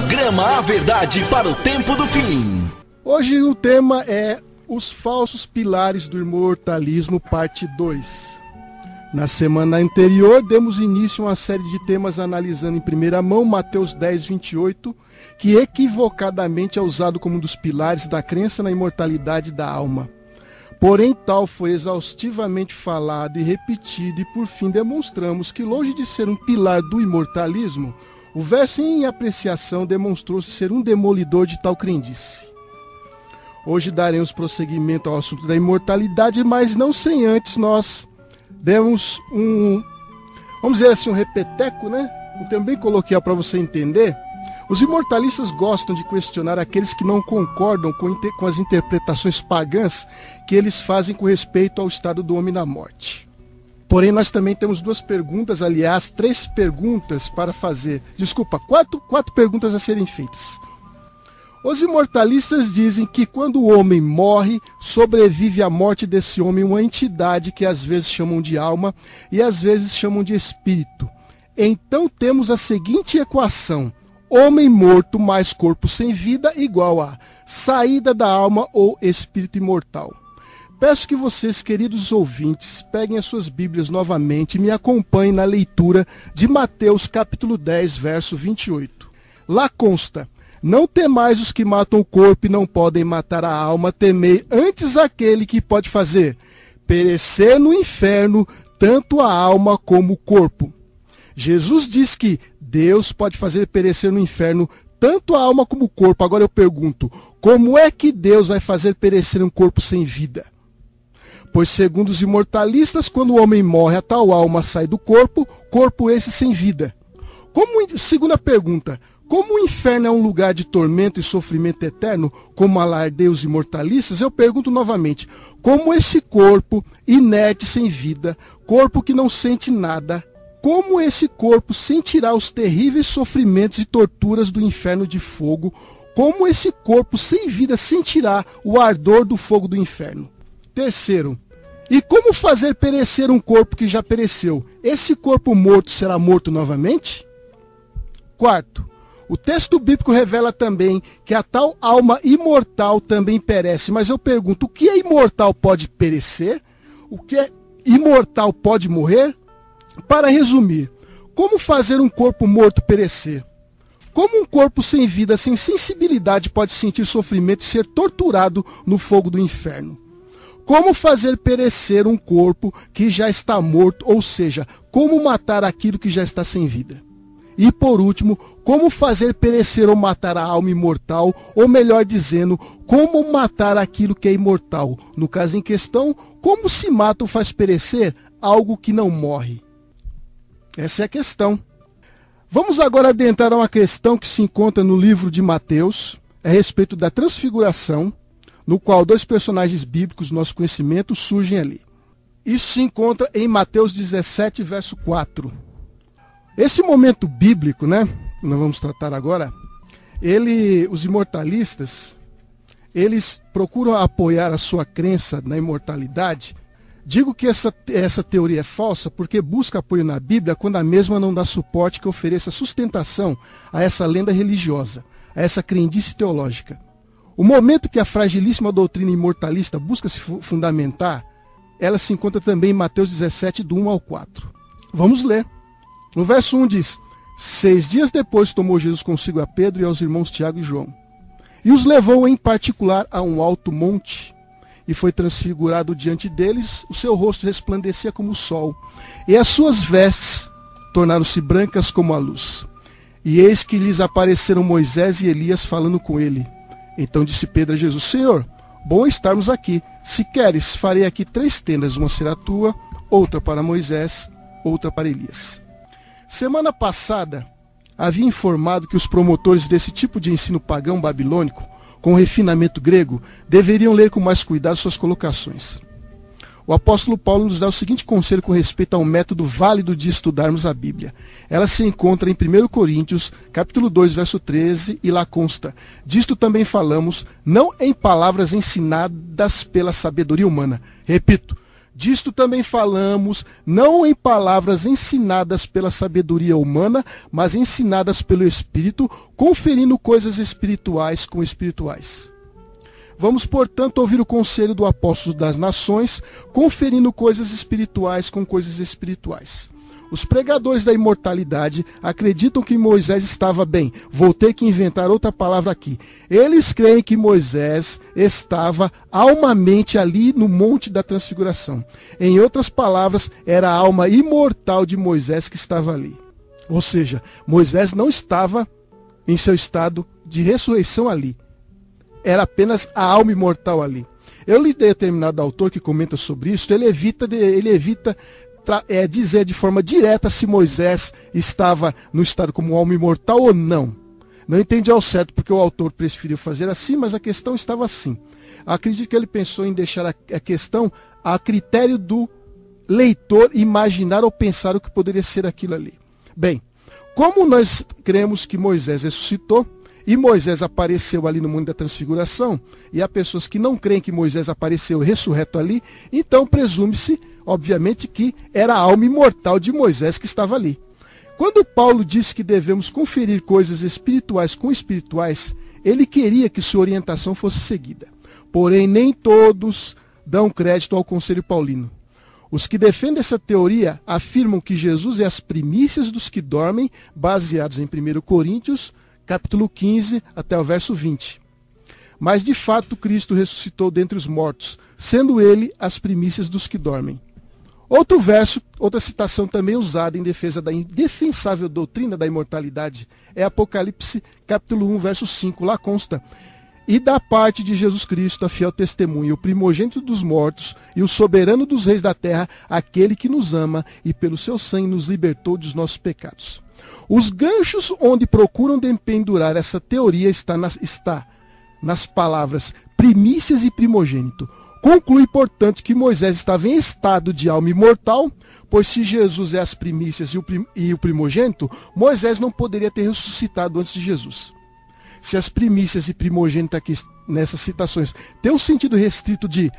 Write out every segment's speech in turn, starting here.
Programa A Verdade para o Tempo do Fim. Hoje o tema é os falsos pilares do imortalismo, parte 2. Na semana anterior, demos início a uma série de temas analisando em primeira mão Mateus 10, 28, que equivocadamente é usado como um dos pilares da crença na imortalidade da alma. Porém, tal foi exaustivamente falado e repetido, e por fim demonstramos que, longe de ser um pilar do imortalismo, o verso em apreciação demonstrou-se ser um demolidor de tal crendice. Hoje daremos prosseguimento ao assunto da imortalidade, mas não sem antes nós demos vamos dizer assim, um repeteco, né? Um termo bem coloquial para você entender. Os imortalistas gostam de questionar aqueles que não concordam com as interpretações pagãs que eles fazem com respeito ao estado do homem na morte. Porém, nós também temos duas perguntas, aliás, três perguntas para fazer. Desculpa, quatro perguntas a serem feitas. Os imortalistas dizem que quando o homem morre, sobrevive à morte desse homem uma entidade que às vezes chamam de alma e às vezes chamam de espírito. Então temos a seguinte equação: homem morto mais corpo sem vida igual a saída da alma ou espírito imortal. Peço que vocês, queridos ouvintes, peguem as suas Bíblias novamente e me acompanhem na leitura de Mateus capítulo 10, verso 28. Lá consta: não temais os que matam o corpo e não podem matar a alma, temei antes aquele que pode fazer perecer no inferno tanto a alma como o corpo. Jesus diz que Deus pode fazer perecer no inferno tanto a alma como o corpo. Agora eu pergunto, como é que Deus vai fazer perecer um corpo sem vida? Pois segundo os imortalistas, quando o homem morre, a tal alma sai do corpo, corpo esse sem vida. Segunda pergunta, como o inferno é um lugar de tormento e sofrimento eterno, como alardeiam os imortalistas, eu pergunto novamente, como esse corpo inerte sem vida, corpo que não sente nada, como esse corpo sentirá os terríveis sofrimentos e torturas do inferno de fogo? Como esse corpo sem vida sentirá o ardor do fogo do inferno? Terceiro, e como fazer perecer um corpo que já pereceu? Esse corpo morto será morto novamente? Quarto, o texto bíblico revela também que a tal alma imortal também perece. Mas eu pergunto, o que é imortal pode perecer? O que é imortal pode morrer? Para resumir, como fazer um corpo morto perecer? Como um corpo sem vida, sem sensibilidade, pode sentir sofrimento e ser torturado no fogo do inferno? Como fazer perecer um corpo que já está morto, ou seja, como matar aquilo que já está sem vida? E por último, como fazer perecer ou matar a alma imortal, ou melhor dizendo, como matar aquilo que é imortal? No caso em questão, como se mata ou faz perecer algo que não morre? Essa é a questão. Vamos agora adentrar a uma questão que se encontra no livro de Mateus, a respeito da transfiguração, no qual dois personagens bíblicos do nosso conhecimento surgem ali. Isso se encontra em Mateus 17, verso 4. Esse momento bíblico, né, que nós vamos tratar agora, os imortalistas, eles procuram apoiar a sua crença na imortalidade. Digo que essa teoria é falsa porque busca apoio na Bíblia quando a mesma não dá suporte que ofereça sustentação a essa lenda religiosa, a essa crendice teológica. O momento que a fragilíssima doutrina imortalista busca se fundamentar, ela se encontra também em Mateus 17, do 1 ao 4. Vamos ler. No verso 1 diz: 6 dias depois tomou Jesus consigo a Pedro e aos irmãos Tiago e João, e os levou em particular a um alto monte, e foi transfigurado diante deles, o seu rosto resplandecia como o sol, e as suas vestes tornaram-se brancas como a luz. E eis que lhes apareceram Moisés e Elias falando com ele. Então disse Pedro a Jesus: Senhor, bom estarmos aqui. Se queres, farei aqui 3 tendas, uma será tua, outra para Moisés, outra para Elias. Semana passada, havia informado que os promotores desse tipo de ensino pagão babilônico, com refinamento grego, deveriam ler com mais cuidado suas colocações. O apóstolo Paulo nos dá o seguinte conselho com respeito a um método válido de estudarmos a Bíblia. Ela se encontra em 1 Coríntios, capítulo 2, verso 13, e lá consta: disto também falamos, não em palavras ensinadas pela sabedoria humana. Repito, Disto também falamos, não em palavras ensinadas pela sabedoria humana, mas ensinadas pelo Espírito, conferindo coisas espirituais com espirituais. Vamos, portanto, ouvir o conselho do apóstolo das nações, conferindo coisas espirituais com coisas espirituais. Os pregadores da imortalidade acreditam que Moisés estava bem. Vou ter que inventar outra palavra aqui. Eles creem que Moisés estava almamente ali no Monte da Transfiguração. Em outras palavras, era a alma imortal de Moisés que estava ali. Ou seja, Moisés não estava em seu estado de ressurreição ali. Era apenas a alma imortal ali. Eu li determinado autor que comenta sobre isso, ele evita dizer de forma direta se Moisés estava no estado como alma imortal ou não. Não entendi ao certo porque o autor preferiu fazer assim, mas a questão estava assim. Acredito que ele pensou em deixar a questão a critério do leitor imaginar ou pensar o que poderia ser aquilo ali. Bem, como nós cremos que Moisés ressuscitou, e Moisés apareceu ali no mundo da transfiguração, e há pessoas que não creem que Moisés apareceu ressurreto ali, então presume-se, obviamente, que era a alma imortal de Moisés que estava ali. Quando Paulo disse que devemos conferir coisas espirituais com espirituais, ele queria que sua orientação fosse seguida. Porém, nem todos dão crédito ao conselho paulino. Os que defendem essa teoria afirmam que Jesus é as primícias dos que dormem, baseados em 1 Coríntios, capítulo 15 até o verso 20. Mas de fato Cristo ressuscitou dentre os mortos, sendo ele as primícias dos que dormem. Outro verso, outra citação também usada em defesa da indefensável doutrina da imortalidade é Apocalipse capítulo 1, verso 5. Lá consta: e da parte de Jesus Cristo, a fiel testemunha, o primogênito dos mortos e o soberano dos reis da terra, aquele que nos ama e pelo seu sangue nos libertou dos nossos pecados. Os ganchos onde procuram pendurar essa teoria está nas palavras primícias e primogênito. Conclui, portanto, que Moisés estava em estado de alma imortal, pois se Jesus é as primícias e o primogênito, Moisés não poderia ter ressuscitado antes de Jesus. Se as primícias e primogênito aqui nessas citações têm um sentido restrito de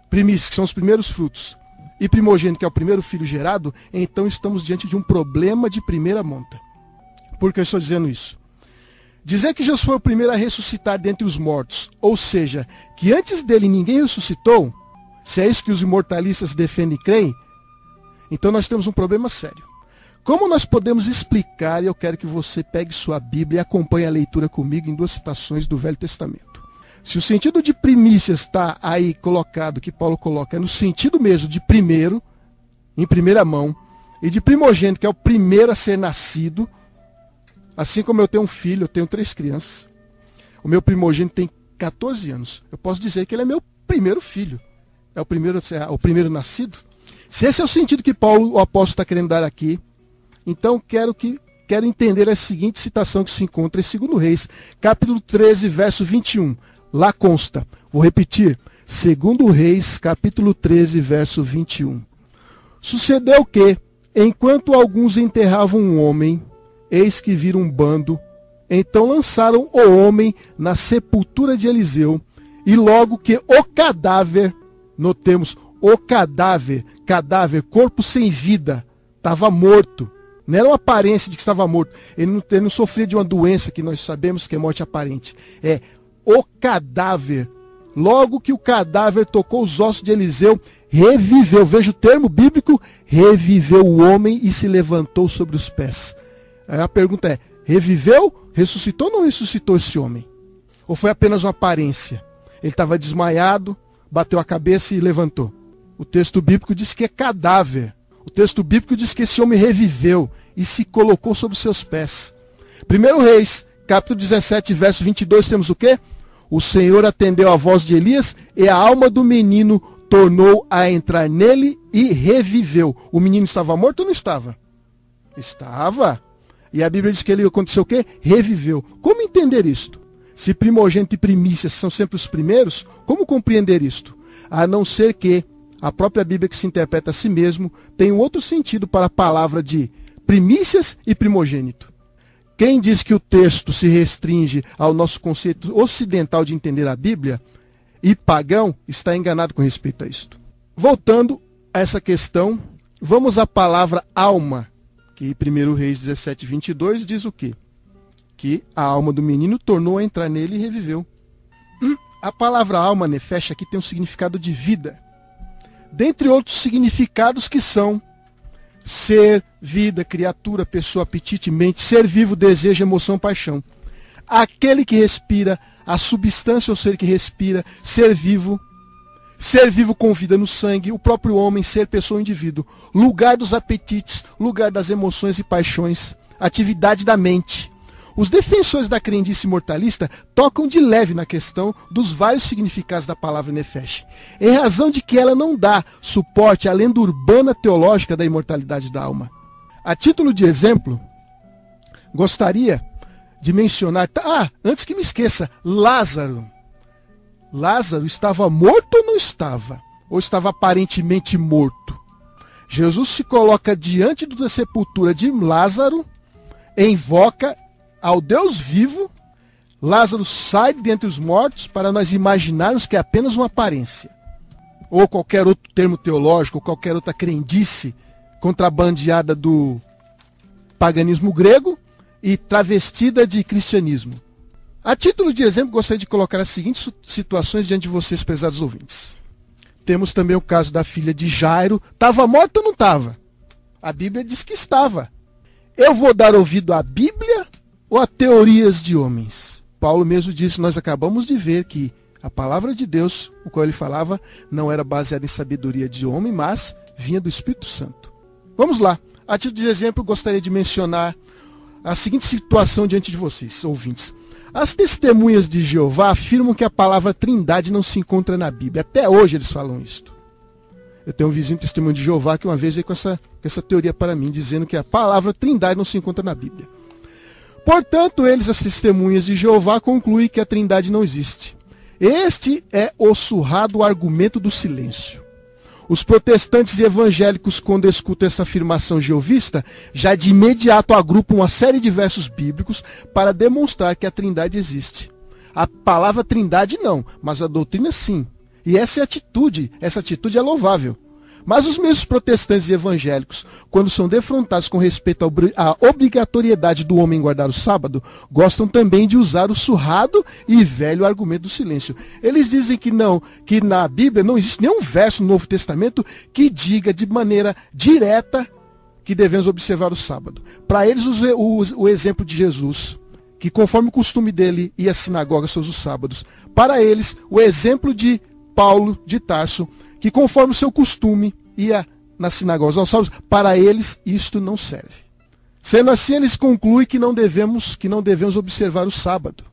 primícias, que são os primeiros frutos, e primogênito, que é o primeiro filho gerado, então estamos diante de um problema de primeira monta. Por que eu estou dizendo isso? Dizer que Jesus foi o primeiro a ressuscitar dentre os mortos, ou seja, que antes dele ninguém ressuscitou, se é isso que os imortalistas defendem e creem, então nós temos um problema sério. Como nós podemos explicar, e eu quero que você pegue sua Bíblia e acompanhe a leitura comigo em 2 citações do Velho Testamento. Se o sentido de primícias está aí colocado, que Paulo coloca, é no sentido mesmo de primeiro, em primeira mão, e de primogênito, que é o primeiro a ser nascido, assim como eu tenho um filho, eu tenho 3 crianças, o meu primogênito tem 14 anos, eu posso dizer que ele é meu primeiro filho, é o primeiro nascido. Se esse é o sentido que Paulo, o apóstolo, está querendo dar aqui, então quero entender a seguinte citação que se encontra em 2 Reis, capítulo 13, verso 21. Lá consta, vou repetir, 2 Reis, capítulo 13, verso 21. Sucedeu que, enquanto alguns enterravam um homem, eis que viram um bando, então lançaram o homem na sepultura de Eliseu, e logo que o cadáver, notemos, o cadáver, corpo sem vida, estava morto. Não era uma aparência de que estava morto. Ele não sofria de uma doença que nós sabemos que é morte aparente. É o cadáver. Logo que o cadáver tocou os ossos de Eliseu, reviveu. Veja o termo bíblico, reviveu o homem e se levantou sobre os pés. Aí a pergunta é, reviveu? Ressuscitou ou não ressuscitou esse homem? Ou foi apenas uma aparência? Ele estava desmaiado, bateu a cabeça e levantou. O texto bíblico diz que é cadáver. O texto bíblico diz que esse homem reviveu e se colocou sobre os seus pés. 1 Reis, capítulo 17, verso 22, temos o quê? O Senhor atendeu a voz de Elias e a alma do menino tornou a entrar nele e reviveu. O menino estava morto ou não estava? Estava. E a Bíblia diz que ele aconteceu o quê? Reviveu. Como entender isto? Se primogênito e primícias são sempre os primeiros, como compreender isto? A não ser que a própria Bíblia, que se interpreta a si mesmo, tem um outro sentido para a palavra de primícias e primogênito. Quem diz que o texto se restringe ao nosso conceito ocidental de entender a Bíblia e pagão, está enganado com respeito a isto. Voltando essa questão, vamos à palavra alma, que 1 Reis 17, 22 diz o quê? Que a alma do menino tornou a entrar nele e reviveu. A palavra alma, nefesh, aqui tem um significado de vida. Dentre outros significados que são ser, vida, criatura, pessoa, apetite, mente, ser vivo, desejo, emoção, paixão. Aquele que respira, a substância ou ser que respira, ser vivo com vida no sangue, o próprio homem, ser, pessoa, indivíduo, lugar dos apetites, lugar das emoções e paixões, atividade da mente. Os defensores da crendice mortalista tocam de leve na questão dos vários significados da palavra nefesh, em razão de que ela não dá suporte à lenda urbana teológica da imortalidade da alma. A título de exemplo, gostaria de mencionar... antes que me esqueça, Lázaro. Lázaro estava morto ou não estava? Ou estava aparentemente morto? Jesus se coloca diante da sepultura de Lázaro, invoca ao Deus vivo, Lázaro sai dentre os mortos para nós imaginarmos que é apenas uma aparência. Ou qualquer outro termo teológico, ou qualquer outra crendice contrabandeada do paganismo grego e travestida de cristianismo. A título de exemplo, gostaria de colocar as seguintes situações diante de vocês, prezados ouvintes. Temos também o caso da filha de Jairo. Estava morta ou não estava? A Bíblia diz que estava. Eu vou dar ouvido à Bíblia ou a teorias de homens? Paulo mesmo disse, nós acabamos de ver que a palavra de Deus, o qual ele falava, não era baseada em sabedoria de homem, mas vinha do Espírito Santo. Vamos lá. A título de exemplo, gostaria de mencionar a seguinte situação diante de vocês, ouvintes. As testemunhas de Jeová afirmam que a palavra trindade não se encontra na Bíblia. Até hoje eles falam isto. Eu tenho um vizinho testemunho de Jeová que uma vez veio com essa teoria para mim, dizendo que a palavra trindade não se encontra na Bíblia. Portanto, eles, as testemunhas de Jeová, concluem que a trindade não existe. Este é o surrado argumento do silêncio. Os protestantes e evangélicos, quando escutam essa afirmação jeovista, já de imediato agrupam uma série de versos bíblicos para demonstrar que a trindade existe. A palavra trindade não, mas a doutrina sim. E essa atitude é louvável. Mas os mesmos protestantes e evangélicos, quando são defrontados com respeito à obrigatoriedade do homem guardar o sábado, gostam também de usar o surrado e velho argumento do silêncio. Eles dizem que não, que na Bíblia não existe nenhum verso no Novo Testamento que diga de maneira direta que devemos observar o sábado. Para eles, o exemplo de Jesus, que conforme o costume dele ia à sinagoga todos os sábados. Para eles, o exemplo de Paulo de Tarso, que conforme o seu costume ia nas sinagogas aos sábados, para eles isto não serve. Sendo assim, eles concluem que não devemos observar o sábado.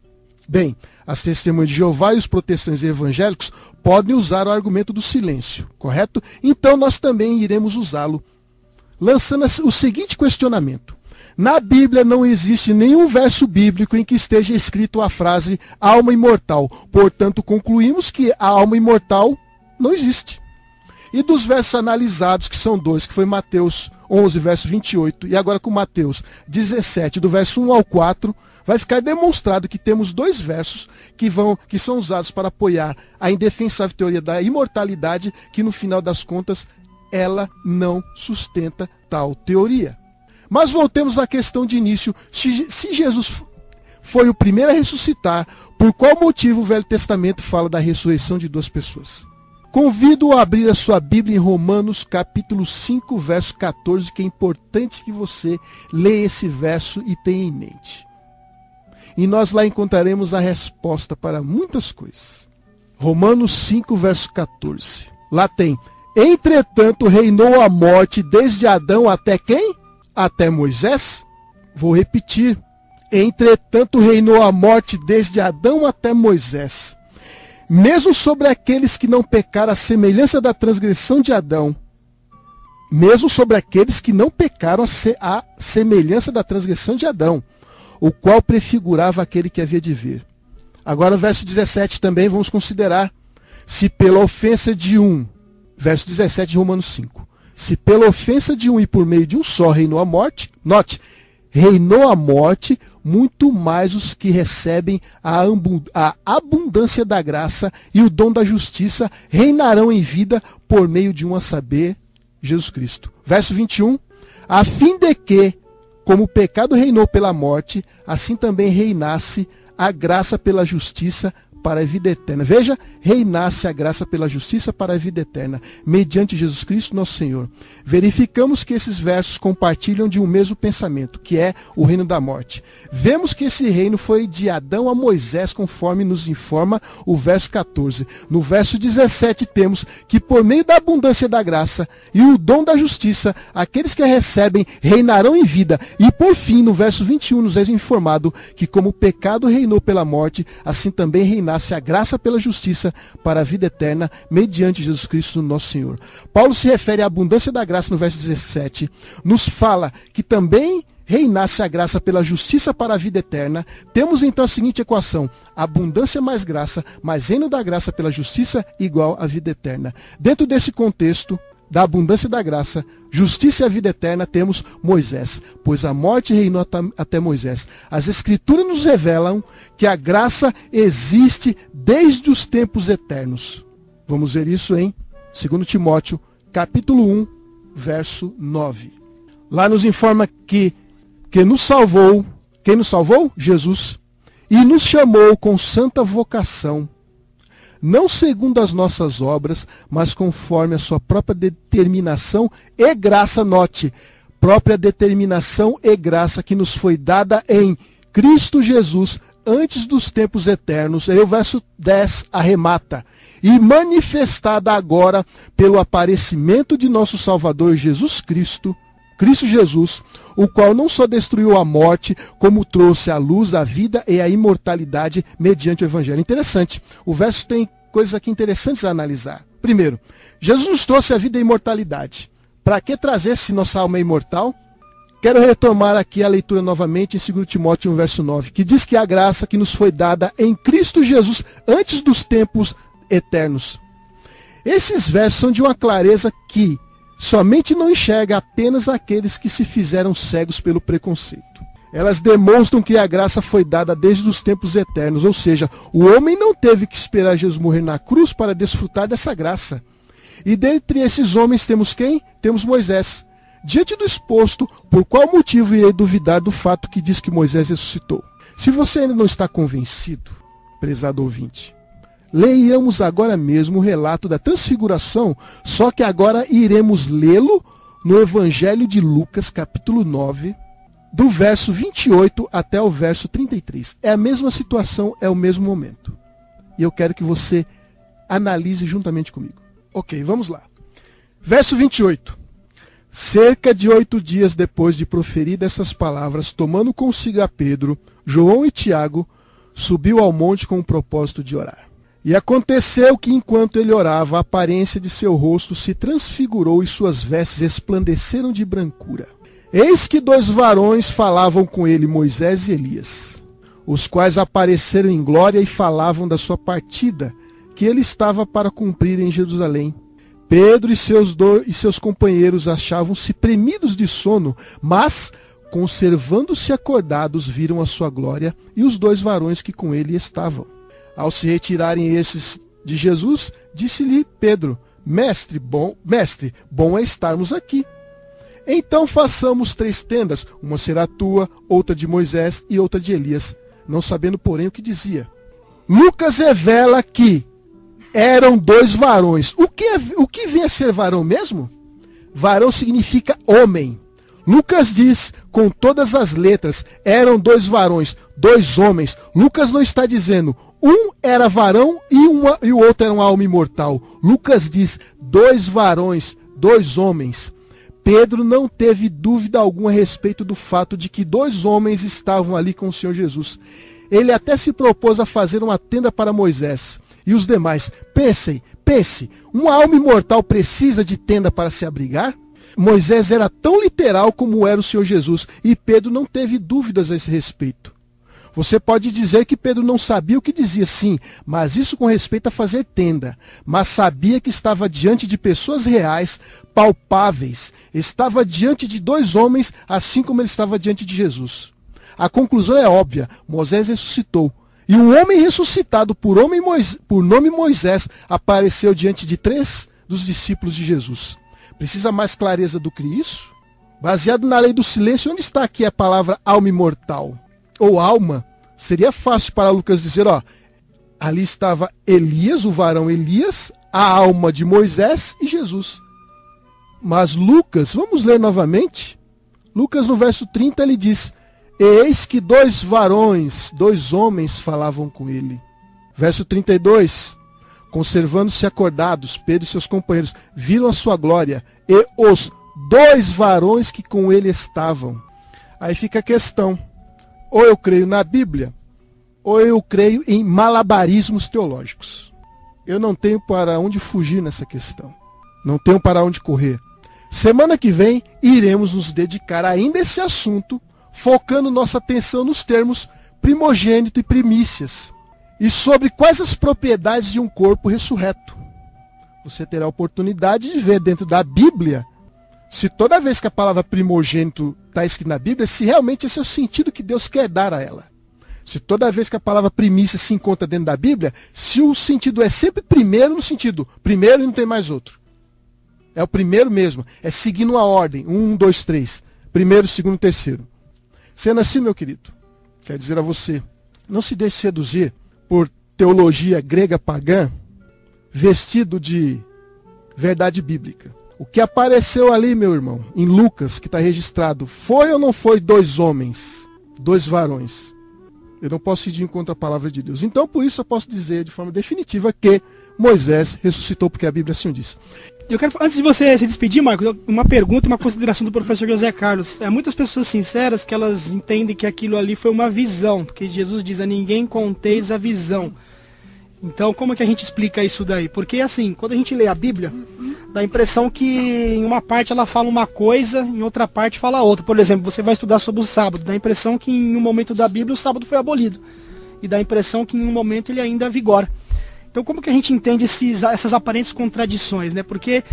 Bem, as testemunhas de Jeová e os protestantes e evangélicos podem usar o argumento do silêncio, correto? Então nós também iremos usá-lo, lançando o seguinte questionamento. Na Bíblia não existe nenhum verso bíblico em que esteja escrito a frase alma imortal. Portanto, concluímos que a alma imortal não existe. E dos versos analisados, que são dois, que foi Mateus 11, verso 28, e agora com Mateus 17, do verso 1 ao 4, vai ficar demonstrado que temos dois versos que são usados para apoiar a indefensável teoria da imortalidade, que no final das contas, ela não sustenta tal teoria. Mas voltemos à questão de início. Se Jesus foi o primeiro a ressuscitar, por qual motivo o Velho Testamento fala da ressurreição de duas pessoas? Convido a abrir a sua Bíblia em Romanos capítulo 5, verso 14, que é importante que você leia esse verso e tenha em mente. E nós lá encontraremos a resposta para muitas coisas. Romanos 5, verso 14. Lá tem: entretanto reinou a morte desde Adão até quem? Até Moisés. Vou repetir. Entretanto reinou a morte desde Adão até Moisés. Mesmo sobre aqueles que não pecaram à semelhança da transgressão de Adão. Mesmo sobre aqueles que não pecaram à semelhança da transgressão de Adão, o qual prefigurava aquele que havia de vir. Agora o verso 17 também vamos considerar. Se pela ofensa de um, verso 17 de Romanos 5. Se pela ofensa de um e por meio de um só reinou a morte, note, reinou a morte, muito mais os que recebem a abundância da graça e o dom da justiça reinarão em vida por meio de um, a saber, Jesus Cristo. Verso 21, a fim de que, como o pecado reinou pela morte, assim também reinasse a graça pela justiça para a vida eterna. Veja, reinasse a graça pela justiça para a vida eterna, mediante Jesus Cristo nosso Senhor. Verificamos que esses versos compartilham de um mesmo pensamento, que é o reino da morte. Vemos que esse reino foi de Adão a Moisés, conforme nos informa o verso 14. No verso 17 temos que por meio da abundância da graça e o dom da justiça, aqueles que a recebem reinarão em vida. E por fim, no verso 21 nos é informado que como o pecado reinou pela morte, assim também reinasse a graça pela justiça para a vida eterna, mediante Jesus Cristo nosso Senhor. Paulo se refere à abundância da graça no verso 17, nos fala que também reinasse a graça pela justiça para a vida eterna. Temos então a seguinte equação: abundância mais graça, mais reino da graça pela justiça, igual à vida eterna. Dentro desse contexto da abundância da graça, justiça e a vida eterna, temos Moisés, pois a morte reinou até Moisés. As Escrituras nos revelam que a graça existe desde os tempos eternos. Vamos ver isso em 2 Timóteo, capítulo 1, verso 9. Lá nos informa que nos salvou, quem nos salvou? Jesus. E nos chamou com santa vocação, não segundo as nossas obras, mas conforme a sua própria determinação e graça, note, própria determinação e graça que nos foi dada em Cristo Jesus antes dos tempos eternos. Aí o verso 10 arremata: e manifestada agora pelo aparecimento de nosso Salvador Jesus Cristo, Cristo Jesus, o qual não só destruiu a morte, como trouxe a luz, a vida e a imortalidade mediante o Evangelho. Interessante, o verso tem coisas aqui interessantes a analisar. Primeiro, Jesus nos trouxe a vida e a imortalidade. Para que trazer se nossa alma é imortal? Quero retomar aqui a leitura novamente em 2 Timóteo 1, verso 9, que diz que a graça que nos foi dada em Cristo Jesus antes dos tempos eternos. Esses versos são de uma clareza que somente não enxerga apenas aqueles que se fizeram cegos pelo preconceito. Elas demonstram que a graça foi dada desde os tempos eternos, ou seja, o homem não teve que esperar Jesus morrer na cruz para desfrutar dessa graça. E dentre esses homens temos quem? Temos Moisés. Diante do exposto, por qual motivo irei duvidar do fato que diz que Moisés ressuscitou? Se você ainda não está convencido, prezado ouvinte, leiamos agora mesmo o relato da transfiguração, só que agora iremos lê-lo no Evangelho de Lucas, capítulo 9, do verso 28 até o verso 33. É a mesma situação, é o mesmo momento. E eu quero que você analise juntamente comigo. Ok, vamos lá. Verso 28. Cerca de 8 dias depois de proferir essas palavras, tomando consigo a Pedro, João e Tiago, subiu ao monte com o propósito de orar. E aconteceu que, enquanto ele orava, a aparência de seu rosto se transfigurou e suas vestes resplandeceram de brancura. Eis que 2 varões falavam com ele, Moisés e Elias, os quais apareceram em glória e falavam da sua partida, que ele estava para cumprir em Jerusalém. Pedro e seus companheiros achavam-se premidos de sono, mas, conservando-se acordados, viram a sua glória e os 2 varões que com ele estavam. Ao se retirarem esses de Jesus, disse-lhe Pedro: Mestre, bom é estarmos aqui. Então façamos 3 tendas, uma será tua, outra de Moisés e outra de Elias, não sabendo, porém, o que dizia. Lucas revela que eram 2 varões. O que vem a ser varão mesmo? Varão significa homem. Lucas diz com todas as letras, eram 2 varões, 2 homens. Lucas não está dizendo um era varão e o outro era uma alma imortal. Lucas diz 2 varões, 2 homens. Pedro não teve dúvida alguma a respeito do fato de que 2 homens estavam ali com o Senhor Jesus. Ele até se propôs a fazer uma tenda para Moisés e os demais. Pense, uma alma imortal precisa de tenda para se abrigar? Moisés era tão literal como era o Senhor Jesus, e Pedro não teve dúvidas a esse respeito. Você pode dizer que Pedro não sabia o que dizia, sim, mas isso com respeito a fazer tenda. Mas sabia que estava diante de pessoas reais, palpáveis. Estava diante de 2 homens, assim como ele estava diante de Jesus. A conclusão é óbvia, Moisés ressuscitou. E um homem ressuscitado por nome Moisés apareceu diante de 3 dos discípulos de Jesus. Precisa mais clareza do que isso? Baseado na lei do silêncio, onde está aqui a palavra alma imortal? Ou alma? Seria fácil para Lucas dizer, ó, ali estava Elias, o varão Elias, a alma de Moisés e Jesus. Mas Lucas, vamos ler novamente? Lucas no verso 30 ele diz, eis que dois homens falavam com ele. Verso 32, conservando-se acordados, Pedro e seus companheiros viram a sua glória e os dois varões que com ele estavam. Aí fica a questão, ou eu creio na Bíblia, ou eu creio em malabarismos teológicos. Eu não tenho para onde fugir nessa questão. Não tenho para onde correr. Semana que vem, iremos nos dedicar ainda a esse assunto, focando nossa atenção nos termos primogênito e primícias, e sobre quais as propriedades de um corpo ressurreto. Você terá a oportunidade de ver dentro da Bíblia, se toda vez que a palavra primogênito está escrita na Bíblia, se realmente esse é o sentido que Deus quer dar a ela. Se toda vez que a palavra primícia se encontra dentro da Bíblia, se o sentido é sempre primeiro no sentido, primeiro e não tem mais outro. É o primeiro mesmo, é seguindo uma ordem, 1, 2, 3. Primeiro, segundo, terceiro. Sendo assim, meu querido, quero dizer a você, não se deixe seduzir por teologia grega pagã, vestido de verdade bíblica. O que apareceu ali, meu irmão, em Lucas, que está registrado, foi ou não foi dois homens, dois varões? Eu não posso ir de encontro à palavra de Deus. Então, por isso eu posso dizer de forma definitiva que Moisés ressuscitou, porque a Bíblia assim o diz. Eu quero, antes de você se despedir, Marcos, uma pergunta e uma consideração do professor José Carlos. Muitas pessoas sinceras que elas entendem que aquilo ali foi uma visão, porque Jesus diz, a ninguém conteis a visão. Então, como é que a gente explica isso daí? Porque, assim, quando a gente lê a Bíblia, dá a impressão que em uma parte ela fala uma coisa, em outra parte fala outra. Por exemplo, você vai estudar sobre o sábado, dá a impressão que em um momento da Bíblia o sábado foi abolido. E dá a impressão que em um momento ele ainda vigora. Então, como que a gente entende essas aparentes contradições, né? Porque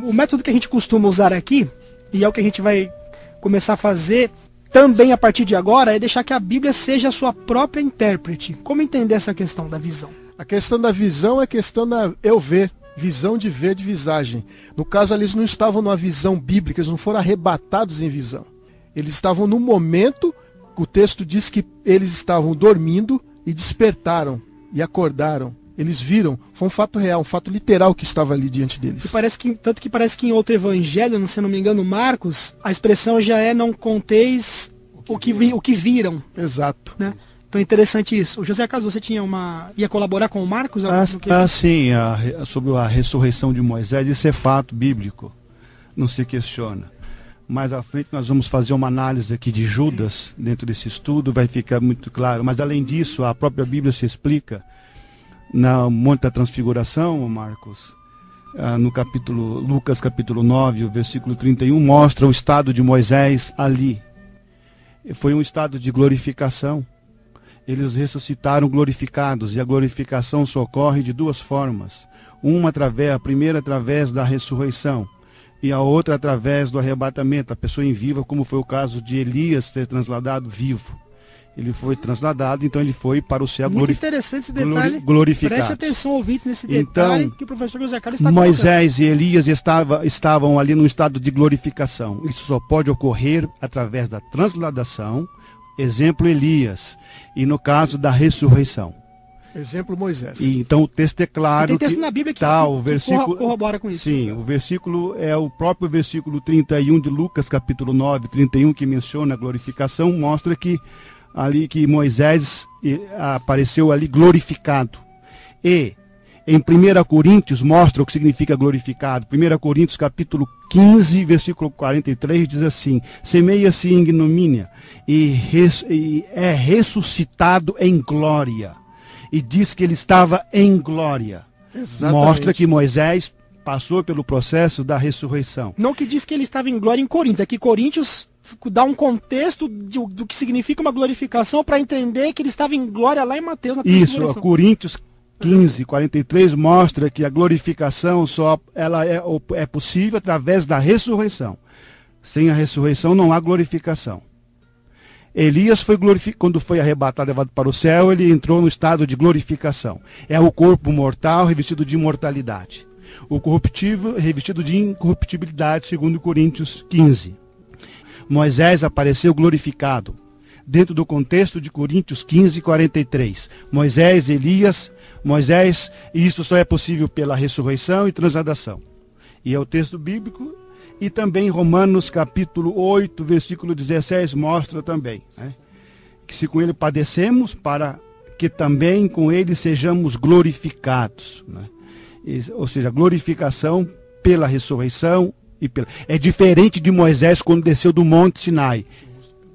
o método que a gente costuma usar aqui, e é o que a gente vai começar a fazer também a partir de agora, é deixar que a Bíblia seja a sua própria intérprete. Como entender essa questão da visão? A questão da visão é questão da eu ver, visão de ver, de visagem. No caso, eles não estavam numa visão bíblica, eles não foram arrebatados em visão. Eles estavam no momento, o texto diz que eles estavam dormindo e despertaram e acordaram. Eles viram, foi um fato real, um fato literal que estava ali diante deles. Tanto que parece que em outro evangelho, se não me engano, Marcos, a expressão já é não conteis o que viram. Exato. Né? Então é interessante isso. O José Carlos, você ia colaborar com o Marcos? Sim, sobre a ressurreição de Moisés, isso é fato bíblico, não se questiona. Mais à frente nós vamos fazer uma análise aqui de Judas, dentro desse estudo, vai ficar muito claro. Mas além disso, a própria Bíblia se explica, no Monte da Transfiguração, Marcos, no Lucas capítulo 9, o versículo 31, mostra o estado de Moisés ali. Foi um estado de glorificação. Eles ressuscitaram glorificados, e a glorificação só ocorre de duas formas. A primeira através da ressurreição, e a outra através do arrebatamento, a pessoa em viva, como foi o caso de Elias ter transladado vivo. Ele foi transladado, então ele foi para o céu Muito interessante esse detalhe. Glorificado. Preste atenção, ouvintes, nesse detalhe então, que o professor José Carlos está Moisés colocando. E Elias estavam ali num estado de glorificação. Isso só pode ocorrer através da transladação, exemplo Elias, e no caso da ressurreição. Exemplo Moisés. Então o texto é claro. Tem texto na Bíblia que o versículo corrobora com isso. Sim, o versículo é o próprio versículo 31 de Lucas, capítulo 9, 31, que menciona a glorificação, mostra que ali que Moisés apareceu ali glorificado. E em 1 Coríntios mostra o que significa glorificado. 1 Coríntios capítulo 15, versículo 43 diz assim: semeia-se em ignomínia e é ressuscitado em glória. E diz que ele estava em glória. Exatamente. Mostra que Moisés passou pelo processo da ressurreição. Não que diz que ele estava em glória em Coríntios, é que Coríntios dá um contexto do que significa uma glorificação para entender que ele estava em glória lá em Mateus. Isso, Coríntios 15, 43 mostra que a glorificação ela é possível através da ressurreição. Sem a ressurreição não há glorificação. Elias foi quando foi arrebatado, levado para o céu, ele entrou no estado de glorificação. É o corpo mortal revestido de imortalidade. O corruptível revestido de incorruptibilidade, segundo Coríntios 15. Moisés apareceu glorificado. Dentro do contexto de Coríntios 15, 43. Moisés, Elias, e isso só é possível pela ressurreição e transladação. E é o texto bíblico, e também Romanos capítulo 8, versículo 16, mostra também, né, que se com ele padecemos, para que também com ele sejamos glorificados, né? Ou seja, glorificação pela ressurreição e pela... É diferente de Moisés quando desceu do Monte Sinai.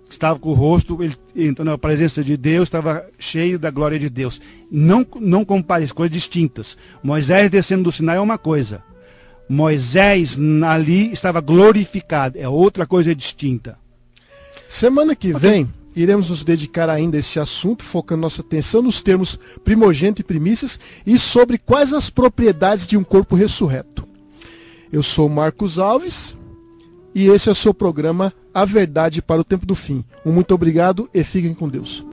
Estava com o rosto, ele entrou na presença de Deus, estava cheio da glória de Deus. Não compare as coisas distintas. Moisés descendo do Sinai é uma coisa. Moisés ali estava glorificado, é outra coisa distinta. Semana que vem, iremos nos dedicar ainda a esse assunto, focando nossa atenção nos termos primogênito e primícias e sobre quais as propriedades de um corpo ressurreto. Eu sou Marcos Alves e esse é o seu programa A Verdade para o Tempo do Fim. Muito obrigado e fiquem com Deus.